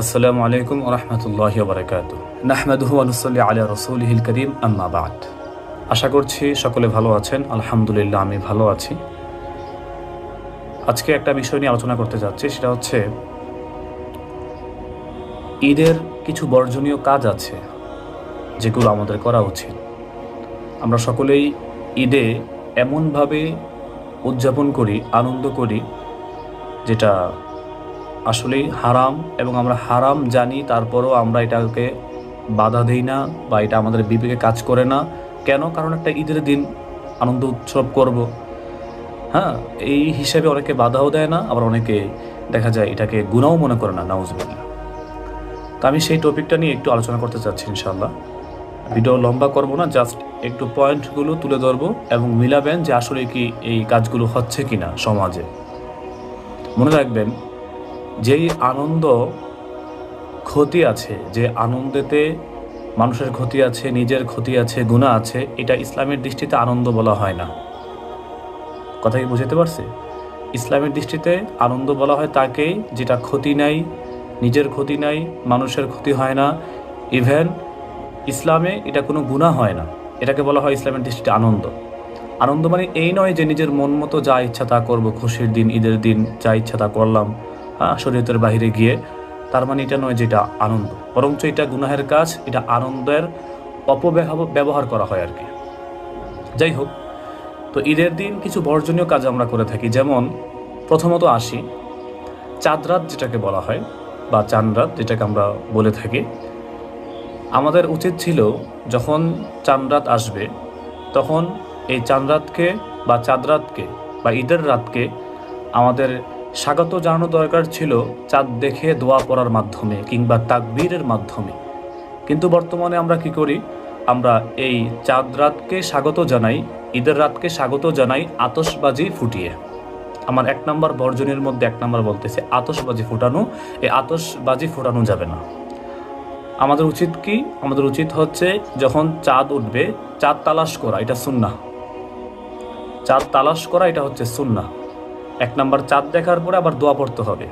আসসালামু আলাইকুম ওয়া রাহমাতুল্লাহি ওয়া বারাকাতুহু। নাহমাদুহু ওয়া নুসাল্লি আলা রাসূলিহিল কারীম, আম্মা বা'দ। আশা করছি সকলে ভালো আছেন। আলহামদুলিল্লাহ আমি ভালো আছি। আজকে একটা বিষয় নিয়ে আলোচনা করতে যাচ্ছি, সেটা হচ্ছে ঈদের কিছু বর্জনীয় কাজ আছে যেগুলো আমাদের করা উচিত। আমরা সকলেই ঈদে এমনভাবে উদযাপন করি, আনন্দ করি, যেটা আসলেই হারাম, এবং আমরা হারাম জানি, তারপরও আমরা এটাকে বাধা দেই না বা এটা আমাদের বিবেকে কাজ করে না। কেন? কারণ একটা ঈদের দিন আনন্দ উৎসব করব, হ্যাঁ, এই হিসেবে অনেকে বাধাও দেয় না, আবার অনেকে দেখা যায় এটাকে গুনাহও মনে করে না, নাউজুবিল্লাহ। তো আমি সেই টপিকটা নিয়ে একটু আলোচনা করতে চাচ্ছি ইনশাআল্লাহ। ভিডিও লম্বা করব না, জাস্ট একটু পয়েন্টগুলো তুলে ধরবো এবং মিলাবেন যে আসলে কি এই কাজগুলো হচ্ছে কিনা সমাজে। মনে রাখবেন, যেই আনন্দ ক্ষতি আছে, যে আনন্দেতে মানুষের ক্ষতি আছে, নিজের ক্ষতি আছে, গুনাহ আছে, এটা ইসলামের দৃষ্টিতে আনন্দ বলা হয় না। কথা কি বুঝতে পারছি? ইসলামের দৃষ্টিতে আনন্দ বলা হয় তাকে যেটা ক্ষতি নাই, নিজের ক্ষতি নাই, মানুষের ক্ষতি হয় না, ইভেন ইসলামে এটা কোনো গুনাহ হয় না, এটাকে বলা হয় ইসলামের দৃষ্টিতে আনন্দ। আনন্দ মানে এই নয় যে নিজের মন মতো যা ইচ্ছা তা করবো, খুশির দিন, ঈদের দিন যা ইচ্ছা তা করলাম, শরীয়তের বাইরে গিয়ে, তার মানে এটা নয় যে এটা আনন্দ, বরঞ্চ এটা গুনাহের কাজ, এটা আনন্দের অপব্যবহার করা হয় আর কি। যাই হোক, তো ঈদের দিন কিছু বর্জনীয় কাজ আমরা করে থাকি। যেমন প্রথমত আসি চাঁদ রাত, যেটাকে বলা হয়, বা চাঁদ রাত যেটাকে আমরা বলে থাকি। আমাদের উচিত ছিল যখন চাঁদ রাত আসবে তখন এই চাঁদ রাতকে বা চাঁদ রাতকে বা ঈদের রাতকে আমাদের স্বাগত জানানো দরকার ছিল চাঁদ দেখে দোয়া পড়ার মাধ্যমে কিংবা তাকবীরের মাধ্যমে। কিন্তু বর্তমানে আমরা কি করি? আমরা এই চাঁদ রাতকে স্বাগত জানাই, ঈদের রাতকে স্বাগত জানাই আতশবাজি ফুটিয়ে। আমার 1 নম্বর বর্জনের মধ্যে 1 নম্বর বলতেছে আতশবাজি ফুটানো। এই আতশবাজি ফুটানো যাবে না। আমাদের উচিত কি? আমাদের উচিত হচ্ছে যখন চাঁদ উঠবে চাঁদ তালাশ করা, এটা সুন্নাহ। চাঁদ তালাশ করা এটা হচ্ছে সুন্নাহ। 1 নম্বর চাঁদ দেখার পরে আবার দোয়া পড়তে হবে।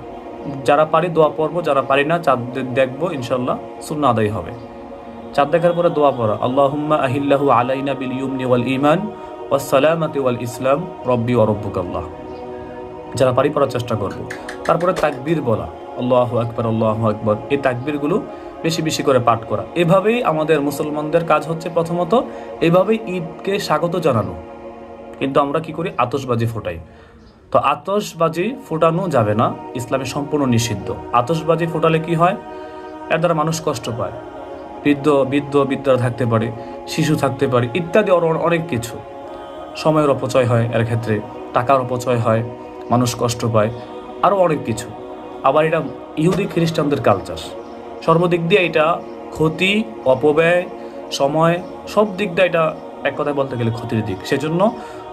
যারা পারি দোয়া পড়বো, যারা পারি না চাঁদ দেখবো, ইনশাল্লাহ সুন্নাহ আদায় হবে। চাঁদ দেখার পরে দোয়া পড়া, আল্লাহুম্মা আহিল্লাহু আলাইনা বিল ইয়ুমনি ওয়াল ঈমান ওয়াস সালামাতি ওয়াল ইসলাম রব্বি ওয়া রব্বুকাল্লাহ। যারা পারি পড়ার চেষ্টা করব। তারপরে তাকবীর বলা, আল্লাহু আকবার, আল্লাহু আকবার, এই তাকবীরগুলো বেশি বেশি করে পাঠ করা। এভাবেই আমাদের মুসলমানদের কাজ হচ্ছে, প্রথমত এভাবেই ঈদকে স্বাগত জানানো। কিন্তু আমরা কি করি? আতশবাজি ফোটাই। তো আতশবাজি ফোটানো যাবে না, ইসলামে সম্পূর্ণ নিষিদ্ধ। আতশবাজি ফোটালে কি হয়? এর দ্বারা মানুষ কষ্ট পায়। বৃদ্ধরা থাকতে পারে, শিশু থাকতে পারে, ইত্যাদি অনেক কিছু। সময়ের অপচয় হয় এর ক্ষেত্রে, টাকার অপচয় হয়, মানুষ কষ্ট পায়, আরও অনেক কিছু। আবার এটা ইহুদি খ্রিস্টানদের কালচার। সর্বদিক দিয়ে এটা ক্ষতি, অপব্যয়, সময়, সব দিক দিয়ে এটা এক কথায় বলতে গেলে ক্ষতির দিক। সেজন্য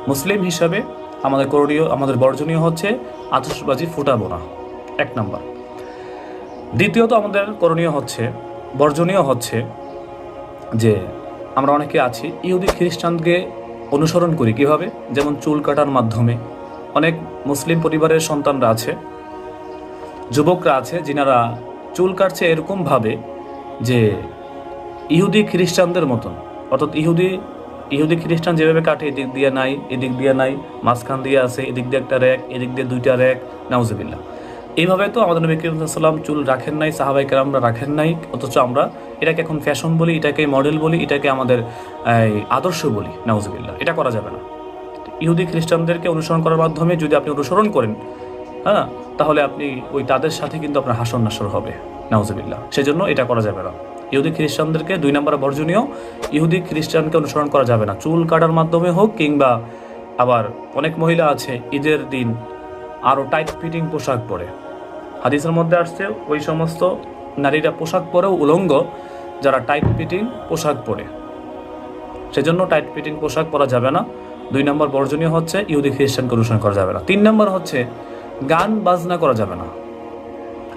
মুসলিম হিসাবে আমাদের করণীয়, আমাদের বর্জনীয় হচ্ছে আতশবাজি ফুটাবো না, 1 নম্বর। দ্বিতীয়ত আমাদের করণীয় হচ্ছে, বর্জনীয় হচ্ছে যে আমরা অনেকে আছি ইহুদি খ্রিস্টানকে অনুসরণ করি। কিভাবে? যেমন চুল কাটার মাধ্যমে। অনেক মুসলিম পরিবারের সন্তানরা আছে, যুবকরা আছে, যিনারা চুল কাটছে এরকমভাবে যে ইহুদি খ্রিস্টানদের মতন। অর্থাৎ ইহুদি খ্রিস্টান যেভাবে কাটে, এদিক দিয়ে নাই, এদিক দিয়ে নাই, মাঝখান দিয়ে আছে, এদিক দিয়ে একটা র্যাক, এদিক দিয়ে 2টা র্যাক, নাউজুবিল্লাহ। এইভাবে তো আমাদের নবী করিম সাল্লাল্লাহু আলাইহি ওয়াসাল্লাম চুল রাখেন নাই, সাহাবায়ে কেরামরা রাখেন নাই, অথচ আমরা এটাকে এখন ফ্যাশন বলি, এটাকে মডেল বলি, এটাকে আমাদের আদর্শ বলি, নাউজুবিল্লাহ। এটা করা যাবে না। ইহুদি খ্রিস্টানদেরকে অনুসরণ করার মাধ্যমে যদি আপনি অনুসরণ করেন, তাহলে আপনি ওই তাদের সাথে কিন্তু আপনার হাসর নাসর হবে, নাউজুবিল্লাহ। সেজন্য এটা করা যাবে না। ইহুদি খ্রিস্টানদেরকে 2 নম্বর বর্জনীয়, ইহুদি খ্রিস্টানকে অনুসরণ করা যাবে না, চুল কাটার মাধ্যমে হোক, কিংবা আবার অনেক মহিলা আছে ঈদের দিন আরও টাইট ফিটিং পোশাক পরে। হাদিসের মধ্যে আসছে ওই সমস্ত নারীরা পোশাক পরেও উলঙ্গ যারা টাইট ফিটিং পোশাক পরে। সেজন্য টাইট ফিটিং পোশাক পরা যাবে না। 2 নম্বর বর্জনীয় হচ্ছে ইহুদি খ্রিস্টানকে অনুসরণ করা যাবে না। 3 নম্বর হচ্ছে গান বাজনা করা যাবে না।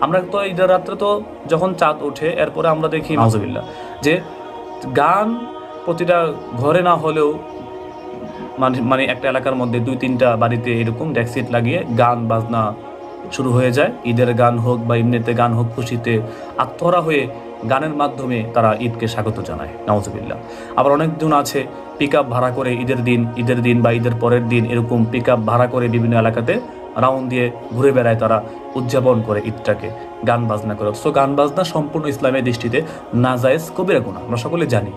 আমরা তো ঈদের রাত্রে তো যখন চাঁদ ওঠে এরপরে আমরা দেখি নাউজুবিল্লাহ যে গান প্রতিটা ঘরে না হলেও মানে একটা এলাকার মধ্যে 2-3টা বাড়িতে এরকম ডেক সিট লাগিয়ে গান বাজনা শুরু হয়ে যায়। ঈদের গান হোক বা এমনিতে গান হোক, খুশিতে আত্মহারা হয়ে গানের মাধ্যমে তারা ঈদকে স্বাগত জানায়, নাউজুবিল্লাহ। আবার অনেকজন আছে পিক আপ ভাড়া করে ঈদের দিন বা ঈদের পরের দিন এরকম পিক আপ ভাড়া করে বিভিন্ন এলাকাতে রাউন্ড দিয়ে ঘুরে বেড়ায়, তারা উদযাপন করে ঈদটাকে গান বাজনা করে। অথচ গান বাজনা সম্পূর্ণ ইসলামের দৃষ্টিতে নাজায়েজ, কবিরা গুনাহ, আমরা সকলে জানি।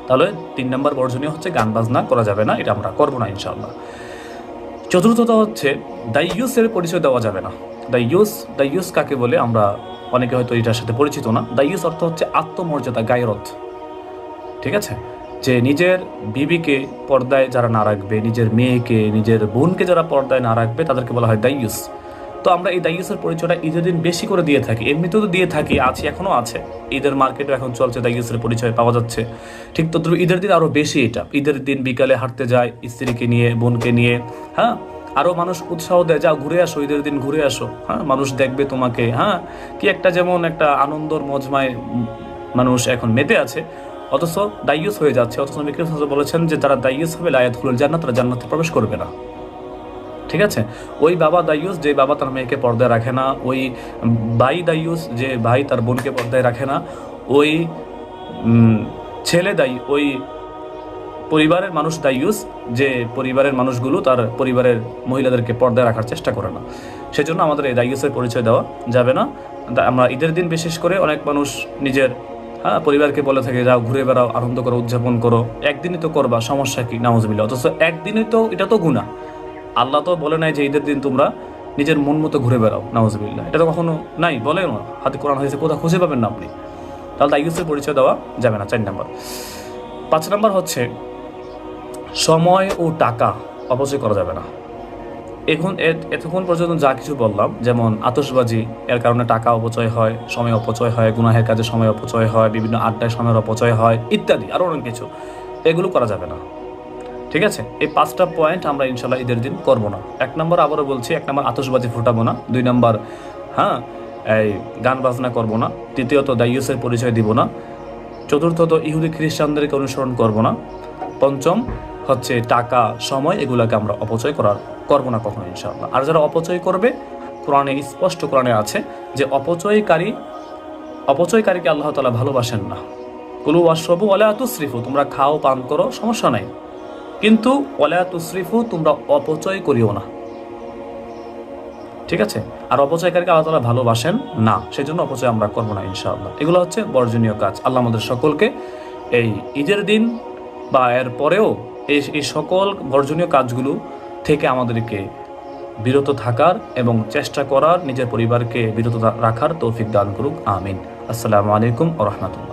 তাহলে 3 নম্বর বর্জনীয় হচ্ছে গান বাজনা করা যাবে না, এটা আমরা করবো না ইনশাআল্লাহ। চতুর্থত হচ্ছে দাইয়ুসের পরিচয় দেওয়া যাবে না। দাইয়ুস কাকে বলে আমরা অনেকে হয়তো এটার সাথে পরিচিত না। দাইয়ুস অর্থ হচ্ছে আত্মমর্যাদা, গায়রত। ঠিক আছে, যে নিজের বিবিকে পর্দায় যারা না রাখবে, নিজের মেয়েকে, নিজের বোনকে যারা পর্দায় না রাখবে, তাদেরকে বলা হয় দাইয়ুস। তো আমরা এই দাইয়ুসের পরিচয়টা ঈদের দিন বেশি করে দিয়ে থাকি, এমনিতেও তো দিয়ে থাকি, এখনও আছে, ঈদের মার্কেটও এখন চলছে, দাইয়ুসের পরিচয় পাওয়া যাচ্ছে। ঠিক তদ্রুপ ঈদের দিন আরও বেশি এটা। ঈদের দিন বিকালে হাঁটতে যায় স্ত্রীকে নিয়ে, বোনকে নিয়ে, হ্যাঁ, আরও মানুষ উৎসাহ দেয়, যাও ঘুরে আসো, ঈদের দিন ঘুরে আসো, হ্যাঁ, মানুষ দেখবে তোমাকে, হ্যাঁ, কি একটা যেমন একটা আনন্দর মজমায় মানুষ এখন মেতে আছে, অথচ দাইয়ুস হয়ে যাচ্ছে। অথচ নবী করিম সাল্লাল্লাহু আলাইহি ওয়াসাল্লাম বলেছেন যে যারা দাইয়ুস হবে লা ইয়াদখুলুল জান্নাত, তারা জান্নাতে প্রবেশ করবে না। ঠিক আছে, ওই বাবা দাইয়ুস যে বাবা তার মেয়েকে পর্দায় রাখে না, ওই ভাই দাইয়ুস যে ভাই তার বোনকে পর্দায় রাখে না, ওই ছেলে ওই পরিবারের মানুষ দাইয়ুস যে পরিবারের মানুষগুলো তার পরিবারের মহিলাদেরকে পর্দায় রাখার চেষ্টা করে না। সেজন্য আমাদের এই দাইয়ুসের পরিচয় দেওয়া যাবে না। আমরা ঈদের দিন বিশেষ করে অনেক মানুষ নিজের পরিবারকে বলে থাকে যাও ঘুরে বেড়াও, আনন্দ করো, উদযাপন করো, একদিনই তো করবা, সমস্যা কি, নাউজুবিল্লাহ। অথচ একদিনই তো, এটা তো গুনাহ। আল্লাহ তো বলে নাই যে ঈদের দিন তোমরা নিজের মন মতো ঘুরে বেড়াও, নাউজুবিল্লাহ, এটা তো কখনো নাই, বলে না, হাতে কোরআন হয়েছে, কোথাও খুঁজে পাবেন না আপনি। তাহলে দাইয়ুসের পরিচয় দেওয়া যাবে না, 4 নম্বর। 5 নম্বর হচ্ছে সময় ও টাকা অপচয় করা যাবে না। এতক্ষণ পর্যন্ত যা কিছু বললাম, যেমন আতশবাজি, এর কারণে টাকা অপচয় হয়, সময় অপচয় হয়, গুনাহের কাজে সময় অপচয় হয়, বিভিন্ন আড্ডায় সময়ের অপচয় হয়, ইত্যাদি আরও অনেক কিছু, এগুলো করা যাবে না। ঠিক আছে, এই 5টা পয়েন্ট আমরা ইনশাল্লাহ ঈদের দিন করবো না। 1 নম্বর, আবারও বলছি, 1 নম্বর আতশবাজি ফুটাবো না। 2 নম্বর, এই গান বাজনা করবো না। তৃতীয়ত দাইয়ুসের পরিচয় দিব না। চতুর্থত ইহুদি খ্রিস্টানদেরকে অনুসরণ করবো না। 5ম হচ্ছে টাকা, সময়, এগুলাকে আমরা অপচয় করবো না কখনো ইনশাআল্লাহ। আর যারা অপচয় করবে, কোরআনে আছে যে অপচয়কারীকে আল্লাহ তাআলা ভালোবাসেন না। কুলু ওয়াশরাবু ওয়ালা তুসরিফু, তোমরা খাও, পান করো, সমস্যা নাই, কিন্তু ওয়ালা তুসরিফু, তোমরা অপচয় করিও না। ঠিক আছে, আর অপচয়কারীকে আল্লাহ তাআলা ভালোবাসেন না, সেজন্য অপচয় আমরা করবো না ইনশাআল্লাহ। এগুলো হচ্ছে বর্জনীয় কাজ। আল্লাহ আমাদের সকলকে এই ঈদের দিন বা এর পরেও এই সকল বর্জনীয় কাজগুলো থেকে আমাদেরকে বিরত থাকার এবং চেষ্টা করার, নিজের পরিবারকে বিরত রাখার তৌফিক দান করুক, আমিন। আসসালামু আলাইকুম ওয়া রাহমাতুল্লাহ।